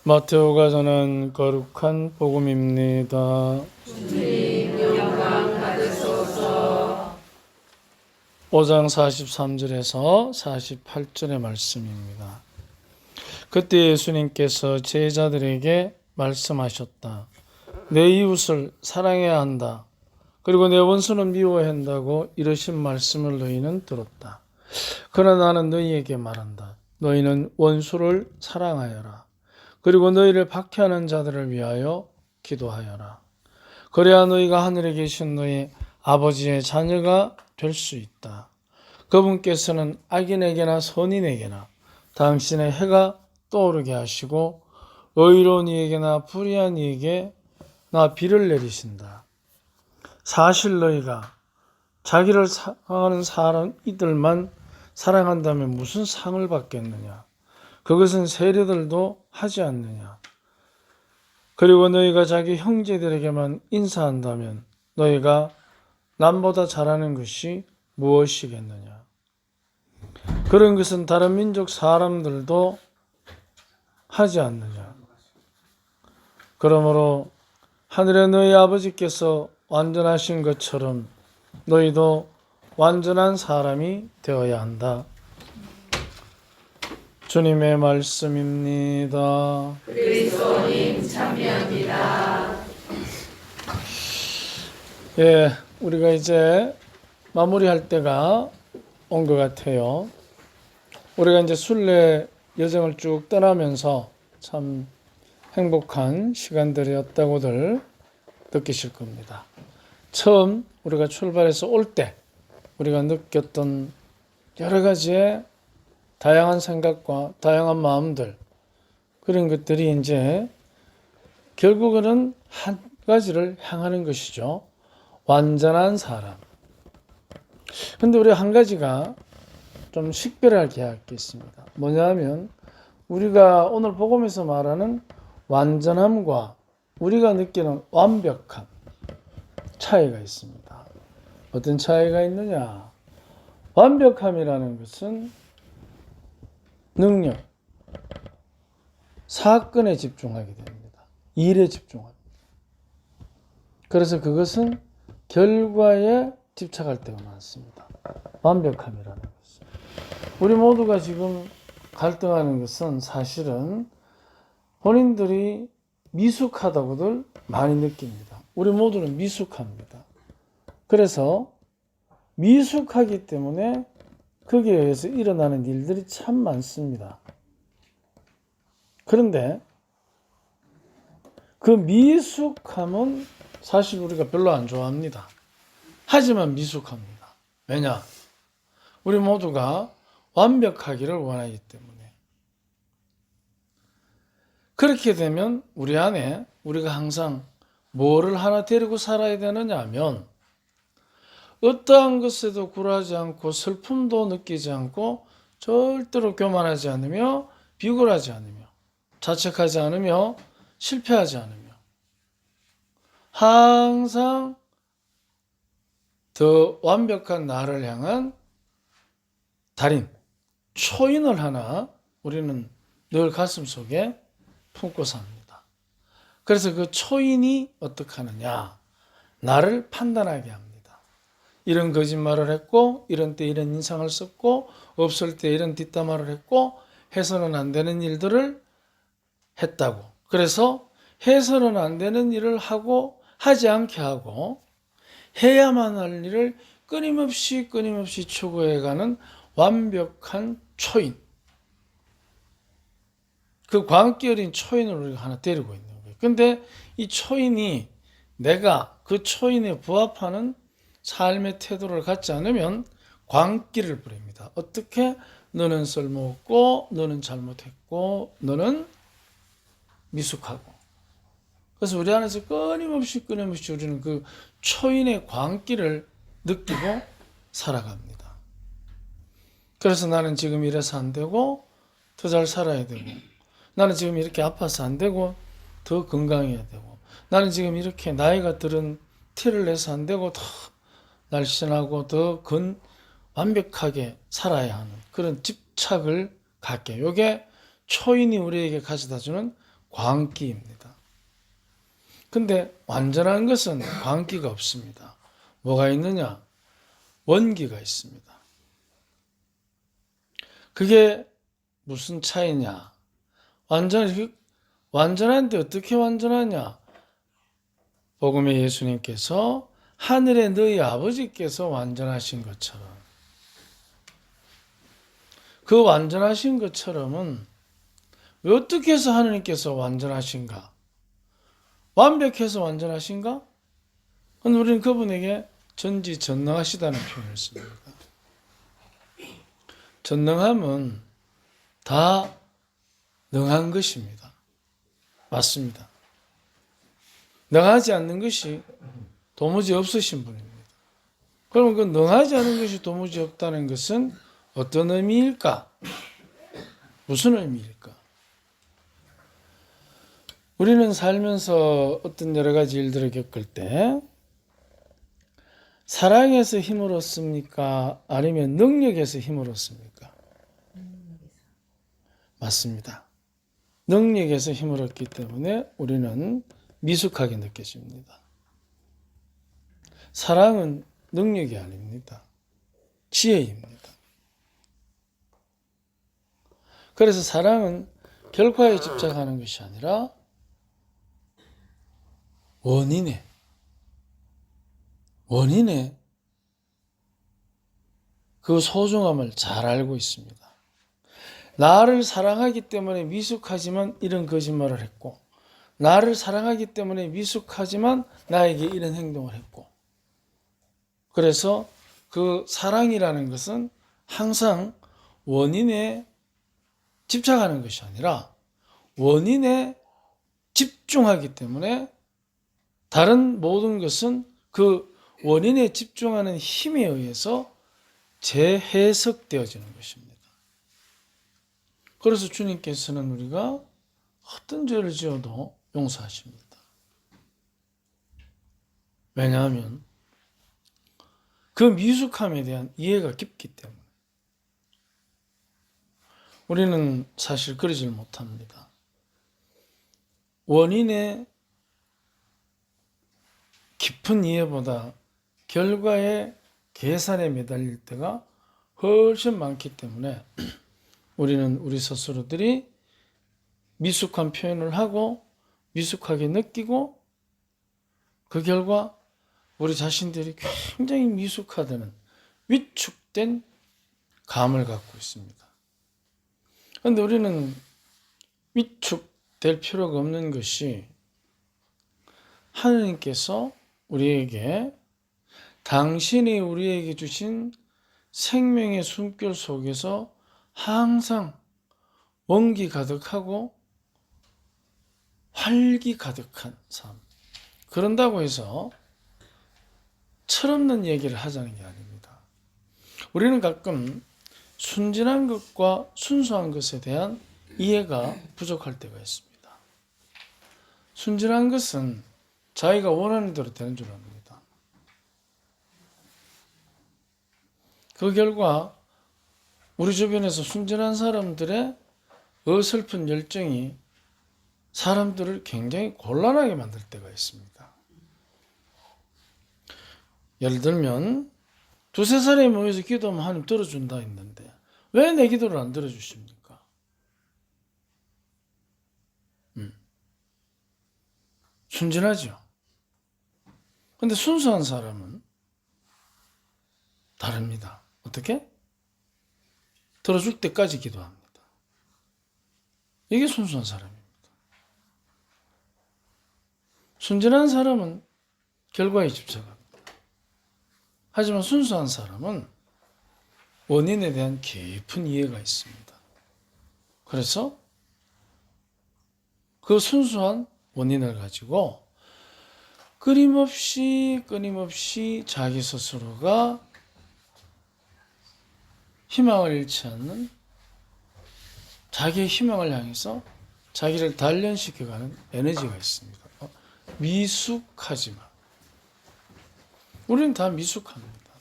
마테오가 전한 거룩한 복음입니다. 주님 영광 받으소서. 5장 43절에서 48절의 말씀입니다. 그때 예수님께서 제자들에게 말씀하셨다. 내 이웃을 사랑해야 한다. 그리고 내 원수는 미워야 한다고 이러신 말씀을 너희는 들었다. 그러나 나는 너희에게 말한다. 너희는 원수를 사랑하여라. 그리고 너희를 박해하는 자들을 위하여 기도하여라. 그래야 너희가 하늘에 계신 너희 아버지의 자녀가 될 수 있다. 그분께서는 악인에게나 선인에게나 당신의 해가 떠오르게 하시고 의로운 이에게나 불의한 이에게 비를 내리신다. 사실 너희가 자기를 사랑하는 사람 이들만 사랑한다면 무슨 상을 받겠느냐? 그것은 세리들도 하지 않느냐? 그리고 너희가 자기 형제들에게만 인사한다면 너희가 남보다 잘하는 것이 무엇이겠느냐? 그런 것은 다른 민족 사람들도 하지 않느냐? 그러므로 하늘에 너희 아버지께서 완전하신 것처럼 너희도 완전한 사람이 되어야 한다. 주님의 말씀입니다. 그리스도님 참여합니다. 예, 우리가 이제 마무리할 때가 온 것 같아요. 우리가 이제 순례 여정을 쭉 떠나면서 참 행복한 시간들이었다고들 느끼실 겁니다. 처음 우리가 출발해서 올 때 우리가 느꼈던 여러 가지의 다양한 생각과 다양한 마음들, 그런 것들이 이제 결국은 한 가지를 향하는 것이죠. 완전한 사람. 근데 우리 한 가지가 좀 식별하게 할 게 있습니다. 뭐냐면 우리가 오늘 복음에서 말하는 완전함과 우리가 느끼는 완벽함 차이가 있습니다. 어떤 차이가 있느냐? 완벽함이라는 것은 능력, 사건에 집중하게 됩니다. 일에 집중합니다. 그래서 그것은 결과에 집착할 때가 많습니다. 완벽함이라는 것은. 우리 모두가 지금 갈등하는 것은 사실은 본인들이 미숙하다고들 많이 느낍니다. 우리 모두는 미숙합니다. 그래서 미숙하기 때문에 거기에 의해서 일어나는 일들이 참 많습니다. 그런데 그 미숙함은 사실 우리가 별로 안 좋아합니다. 하지만 미숙합니다. 왜냐? 우리 모두가 완벽하기를 원하기 때문에. 그렇게 되면 우리 안에 우리가 항상 뭐를 하나 데리고 살아야 되느냐 하면 어떠한 것에도 굴하지 않고 슬픔도 느끼지 않고 절대로 교만하지 않으며 비굴하지 않으며 자책하지 않으며 실패하지 않으며 항상 더 완벽한 나를 향한 달인, 초인을 하나 우리는 늘 가슴속에 품고 삽니다. 그래서 그 초인이 어떻게 하느냐? 나를 판단하게 합니다. 이런 거짓말을 했고 이런 때 이런 인상을 썼고 없을 때 이런 뒷담화를 했고 해서는 안 되는 일들을 했다고. 그래서 해서는 안 되는 일을 하고 하지 않게 하고 해야만 할 일을 끊임없이 추구해가는 완벽한 초인. 그 광기 어린 초인을 우리가 하나 데리고 있는 거예요. 근데 이 초인이 내가 그 초인에 부합하는 삶의 태도를 갖지 않으면 광기를 부립니다. 어떻게? 너는 쓸모없고 너는 잘못했고 너는 미숙하고. 그래서 우리 안에서 끊임없이 우리는 그 초인의 광기를 느끼고 살아갑니다. 그래서 나는 지금 이래서 안 되고 더 잘 살아야 되고, 나는 지금 이렇게 아파서 안 되고 더 건강해야 되고, 나는 지금 이렇게 나이가 들은 티를 내서 안 되고 더 날씬하고 더 완벽하게 살아야 하는 그런 집착을 갖게. 이게 초인이 우리에게 가져다주는 광기입니다. 근데 완전한 것은 광기가 없습니다. 뭐가 있느냐? 원기가 있습니다. 그게 무슨 차이냐? 완전한데 어떻게 완전하냐? 복음의 예수님께서 하늘에 너희 아버지께서 완전하신 것처럼, 그 완전하신 것처럼은 왜 어떻게 해서 하느님께서 완전하신가? 완벽해서 완전하신가? 우리는 그분에게 전지전능하시다는 표현을 씁니다. 전능함은 다 능한 것입니다. 맞습니다. 능하지 않는 것이 도무지 없으신 분입니다. 그러면 그 능하지 않은 것이 도무지 없다는 것은 어떤 의미일까? 무슨 의미일까? 우리는 살면서 어떤 여러 가지 일들을 겪을 때 사랑에서 힘을 얻습니까? 아니면 능력에서 힘을 얻습니까? 맞습니다. 능력에서 힘을 얻기 때문에 우리는 미숙하게 느껴집니다. 사랑은 능력이 아닙니다. 지혜입니다. 그래서 사랑은 결과에 집착하는 것이 아니라 원인에 그 소중함을 잘 알고 있습니다. 나를 사랑하기 때문에 미숙하지만 이런 거짓말을 했고, 나를 사랑하기 때문에 미숙하지만 나에게 이런 행동을 했고, 그래서 그 사랑이라는 것은 항상 원인에 집착하는 것이 아니라 원인에 집중하기 때문에 다른 모든 것은 그 원인에 집중하는 힘에 의해서 재해석되어지는 것입니다. 그래서 주님께서는 우리가 어떤 죄를 지어도 용서하십니다. 왜냐하면 그 미숙함에 대한 이해가 깊기 때문에. 우리는 사실 그러질 못합니다. 원인의 깊은 이해보다 결과의 계산에 매달릴 때가 훨씬 많기 때문에 우리는 우리 스스로들이 미숙한 표현을 하고 미숙하게 느끼고 그 결과 우리 자신들이 굉장히 미숙하다는 위축된 감을 갖고 있습니다. 그런데 우리는 위축될 필요가 없는 것이 하느님께서 우리에게 당신이 우리에게 주신 생명의 숨결 속에서 항상 원기 가득하고 활기 가득한 삶. 그런다고 해서 철없는 얘기를 하자는 게 아닙니다. 우리는 가끔 순진한 것과 순수한 것에 대한 이해가 부족할 때가 있습니다. 순진한 것은 자기가 원하는 대로 되는 줄 압니다. 그 결과 우리 주변에서 순진한 사람들의 어설픈 열정이 사람들을 굉장히 곤란하게 만들 때가 있습니다. 예를 들면 두세 사람이 모여서 기도하면 하나님 들어준다 했는데 왜 내 기도를 안 들어주십니까? 순진하죠. 근데 순수한 사람은 다릅니다. 어떻게? 들어줄 때까지 기도합니다. 이게 순수한 사람입니다. 순진한 사람은 결과에 집착합니다. 하지만 순수한 사람은 원인에 대한 깊은 이해가 있습니다. 그래서 그 순수한 원인을 가지고 끊임없이 자기 스스로가 희망을 잃지 않는 자기의 희망을 향해서 자기를 단련시켜가는 에너지가 있습니다. 미숙하지만 우리는 다 미숙합니다.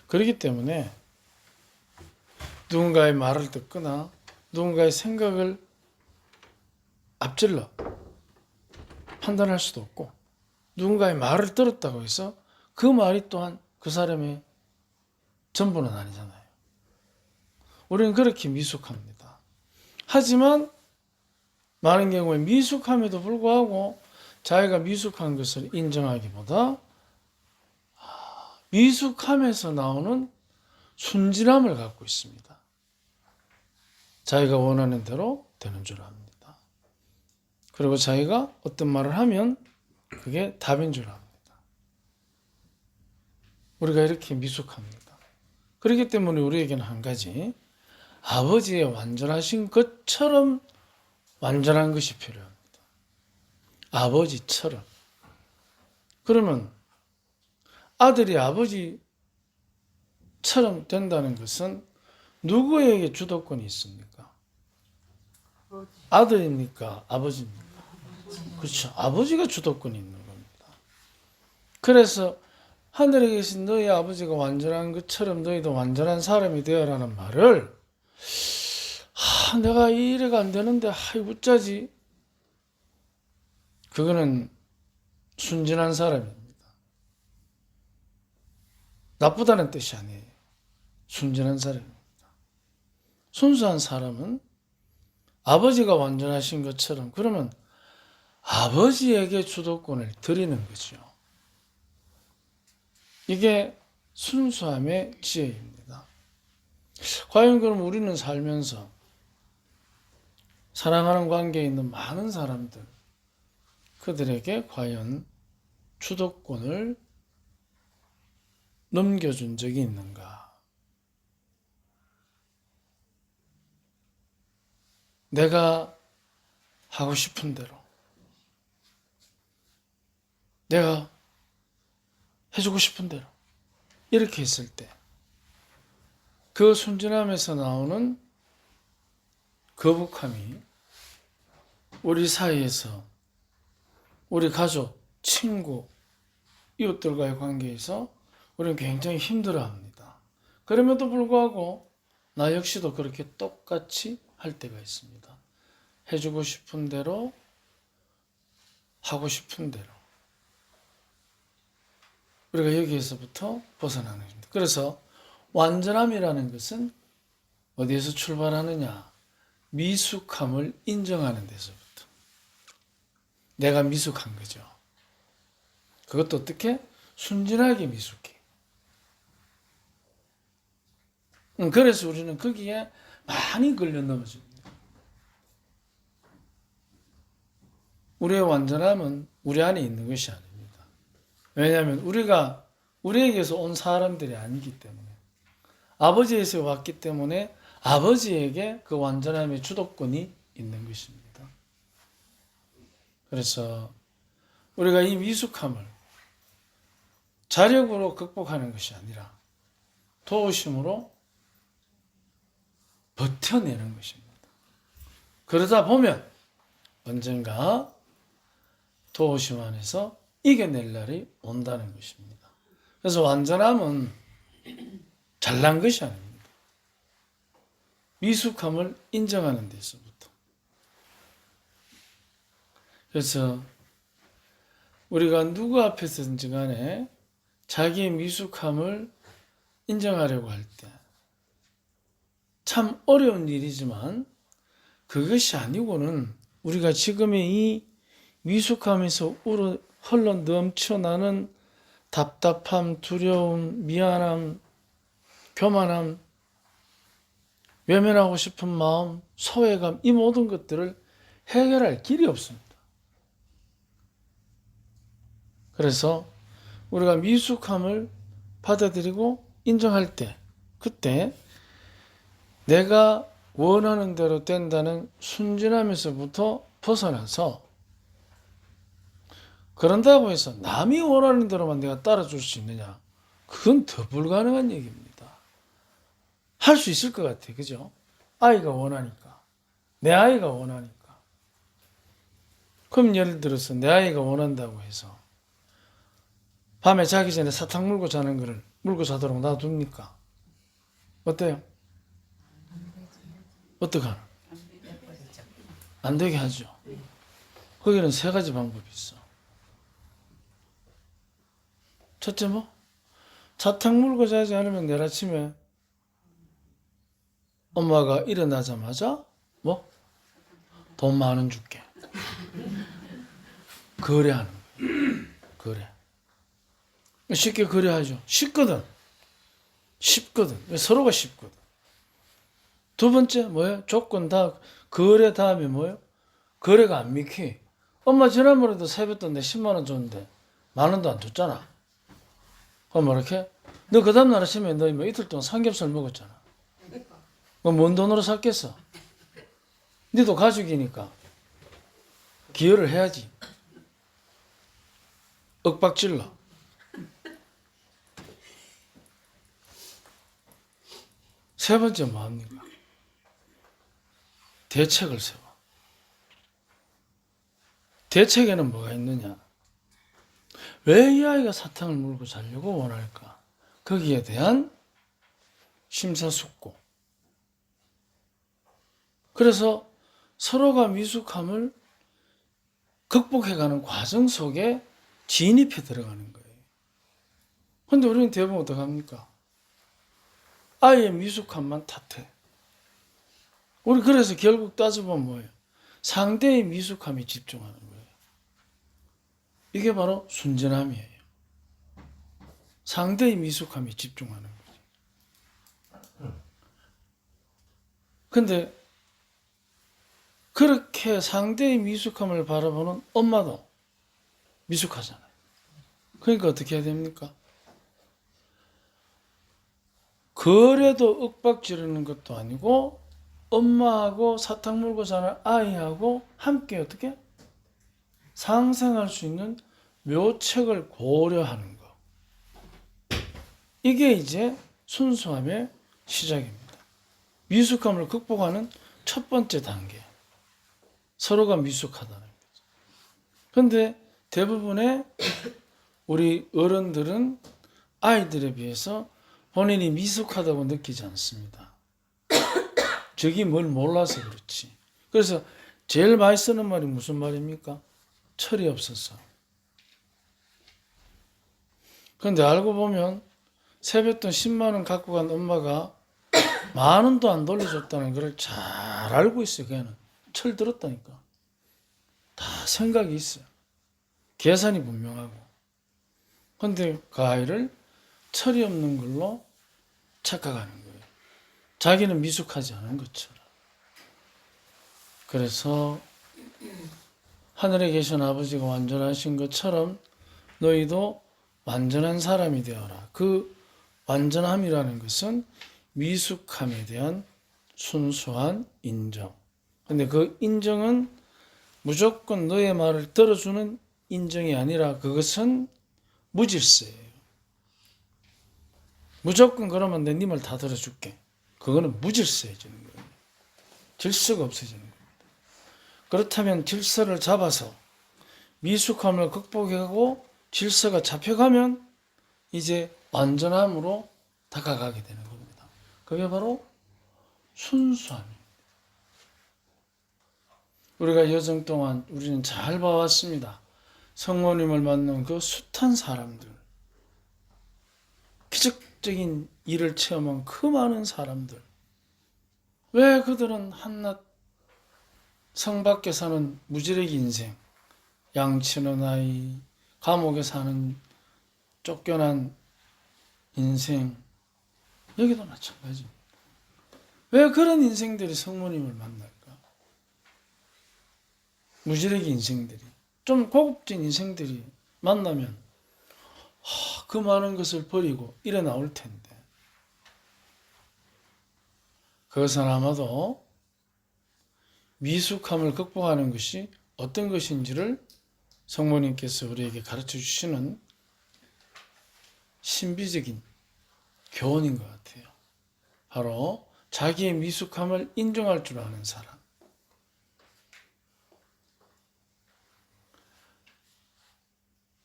그렇기 때문에 누군가의 말을 듣거나 누군가의 생각을 앞질러 판단할 수도 없고, 누군가의 말을 들었다고 해서 그 말이 또한 그 사람의 전부는 아니잖아요. 우리는 그렇게 미숙합니다. 하지만 많은 경우에 미숙함에도 불구하고 자기가 미숙한 것을 인정하기보다 미숙함에서 나오는 순진함을 갖고 있습니다. 자기가 원하는 대로 되는 줄 압니다. 그리고 자기가 어떤 말을 하면 그게 답인 줄 압니다. 우리가 이렇게 미숙합니다. 그렇기 때문에 우리에게는 한 가지, 아버지의 완전하신 것처럼 완전한 것이 필요합니다. 아버지처럼. 그러면 아들이 아버지처럼 된다는 것은 누구에게 주도권이 있습니까? 아들입니까? 아버지입니까? 그렇죠. 아버지가 주도권이 있는 겁니다. 그래서 하늘에 계신 너희 아버지가 완전한 것처럼 너희도 완전한 사람이 되어라는 말을, 내가 이래가 안 되는데 어쩌지? 그거는 순진한 사람입니다. 나쁘다는 뜻이 아니에요. 순진한 사람입니다. 순수한 사람은 아버지가 완전하신 것처럼, 그러면 아버지에게 주도권을 드리는 거죠. 이게 순수함의 지혜입니다. 과연 그럼 우리는 살면서 사랑하는 관계에 있는 많은 사람들, 그들에게 과연 주도권을 넘겨준 적이 있는가? 내가 하고 싶은 대로, 내가 해주고 싶은 대로 이렇게 했을 때 그 순진함에서 나오는 거북함이 우리 사이에서, 우리 가족, 친구, 이웃들과의 관계에서 우리는 굉장히 힘들어합니다. 그럼에도 불구하고 나 역시도 그렇게 똑같이 할 때가 있습니다. 해주고 싶은 대로, 하고 싶은 대로. 우리가 여기에서부터 벗어나는 겁니다. 그래서 완전함이라는 것은 어디에서 출발하느냐? 미숙함을 인정하는 데서부터. 내가 미숙한 거죠. 그것도 어떻게? 순진하게 미숙해. 그래서 우리는 거기에 많이 걸려 넘어집니다. 우리의 완전함은 우리 안에 있는 것이 아닙니다. 왜냐하면 우리에게서 온 사람들이 아니기 때문에, 아버지에서 왔기 때문에 아버지에게 그 완전함의 주도권이 있는 것입니다. 그래서 우리가 이 미숙함을 자력으로 극복하는 것이 아니라 도우심으로 버텨내는 것입니다. 그러다 보면 언젠가 도우심 안에서 이겨낼 날이 온다는 것입니다. 그래서 완전함은 잘난 것이 아닙니다. 미숙함을 인정하는 데서부터. 그래서 우리가 누구 앞에서든지 간에 자기의 미숙함을 인정하려고 할 때 참 어려운 일이지만, 그것이 아니고는 우리가 지금의 이 미숙함에서 흘러 넘쳐나는 답답함, 두려움, 미안함, 교만함, 외면하고 싶은 마음, 소외감, 이 모든 것들을 해결할 길이 없습니다. 그래서 우리가 미숙함을 받아들이고 인정할 때, 그때 내가 원하는 대로 된다는 순진함에서부터 벗어나서, 그런다고 해서 남이 원하는 대로만 내가 따라줄 수 있느냐? 그건 더 불가능한 얘기입니다. 할 수 있을 것 같아요. 그죠? 아이가 원하니까. 내 아이가 원하니까. 그럼 예를 들어서 내 아이가 원한다고 해서 밤에 자기 전에 사탕 물고 자는 거를 물고 자도록 놔둡니까? 어때요? 어떡하나? 안 되게 하죠. 거기는 세 가지 방법이 있어. 첫째 뭐? 자탕 물고 자지 않으면 내일 아침에 엄마가 일어나자마자 뭐? 돈 10,000원 줄게. 거래하는 거야. 거래. 쉽게 거래하죠. 쉽거든. 서로가 쉽거든. 두 번째 뭐예요? 조건 다 거래 다음에 뭐예요? 거래가 안 믿기. 엄마 지난번에도 세뱃돈 내 10만 원 줬는데 10,000원도 안 줬잖아. 그럼 뭐 이렇게? 너 그 다음날 아침에 너 뭐 이틀 동안 삼겹살 먹었잖아. 뭔 돈으로 샀겠어? 니도 가족이니까 기여를 해야지. 윽박질러. 세 번째 뭐 합니까? 대책을 세워. 대책에는 뭐가 있느냐? 왜 이 아이가 사탕을 물고 자려고 원할까? 거기에 대한 심사숙고. 그래서 서로가 미숙함을 극복해가는 과정 속에 진입해 들어가는 거예요. 근데 우리는 대부분 어떡합니까? 아이의 미숙함만 탓해. 우리 그래서 결국 따져보면 뭐예요? 상대의 미숙함에 집중하는 거예요. 이게 바로 순진함이에요. 상대의 미숙함에 집중하는 거죠. 근데 그렇게 상대의 미숙함을 바라보는 엄마도 미숙하잖아요. 그러니까 어떻게 해야 됩니까? 그래도 윽박 지르는 것도 아니고 엄마하고 사탕 물고 자는 아이하고 함께 어떻게 상생할 수 있는 묘책을 고려하는 거. 이게 이제 순수함의 시작입니다. 미숙함을 극복하는 첫 번째 단계. 서로가 미숙하다는 거죠. 그런데 대부분의 우리 어른들은 아이들에 비해서 본인이 미숙하다고 느끼지 않습니다. 저기 뭘 몰라서 그렇지. 그래서 제일 많이 쓰는 말이 무슨 말입니까? 철이 없어서. 그런데 알고 보면 세뱃돈 10만 원 갖고 간 엄마가 10,000원도 안 돌려줬다는 걸 잘 알고 있어요. 걔는 철 들었다니까. 다 생각이 있어요. 계산이 분명하고. 그런데 그 아이를 철이 없는 걸로 착각하는 거예요. 자기는 미숙하지 않은 것처럼. 그래서 하늘에 계신 아버지가 완전하신 것처럼 너희도 완전한 사람이 되어라. 그 완전함이라는 것은 미숙함에 대한 순수한 인정. 근데 그 인정은 무조건 너의 말을 들어주는 인정이 아니라 그것은 무질서예요. 무조건 그러면 내 네 말 다 들어줄게. 그거는 무질서해지는 거예요. 질서가 없어지는 거예요. 그렇다면 질서를 잡아서 미숙함을 극복하고 질서가 잡혀가면 이제 완전함으로 다가가게 되는 겁니다. 그게 바로 순수함입니다. 우리가 여정 동안 우리는 잘 봐왔습니다. 성모님을 만난 그 숱한 사람들, 기적적인 일을 체험한 그 많은 사람들, 왜 그들은 한낱 성 밖에 사는 무지랭이 인생, 양치는 아이, 감옥에 사는 쫓겨난 인생, 여기도 마찬가지입니다. 왜 그런 인생들이 성모님을 만날까? 무지랭이 인생들이, 좀 고급진 인생들이 만나면 그 많은 것을 버리고 일어 나올 텐데, 그것은 아마도 미숙함을 극복하는 것이 어떤 것인지를 성모님께서 우리에게 가르쳐 주시는 신비적인 교훈인 것 같아요. 바로 자기의 미숙함을 인정할 줄 아는 사람.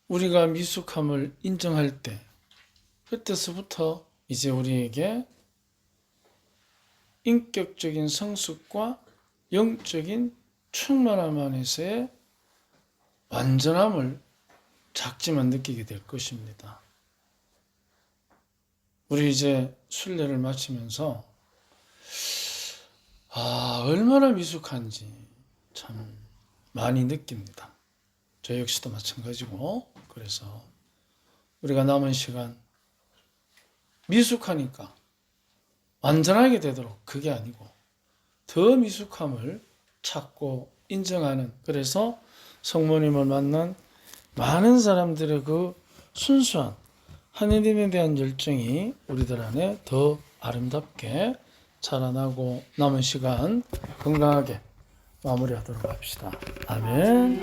우리가 미숙함을 인정할 때, 그때서부터 이제 우리에게 인격적인 성숙과 영적인 충만함 안에서의 완전함을 작지만 느끼게 될 것입니다. 우리 이제 순례를 마치면서 얼마나 미숙한지 참 많이 느낍니다. 저 역시도 마찬가지고, 그래서 우리가 남은 시간 미숙하니까 완전하게 되도록, 그게 아니고 더 미숙함을 찾고 인정하는, 그래서 성모님을 만난 많은 사람들의 그 순수한 하느님에 대한 열정이 우리들 안에 더 아름답게 자라나고 남은 시간 건강하게 마무리하도록 합시다. 아멘.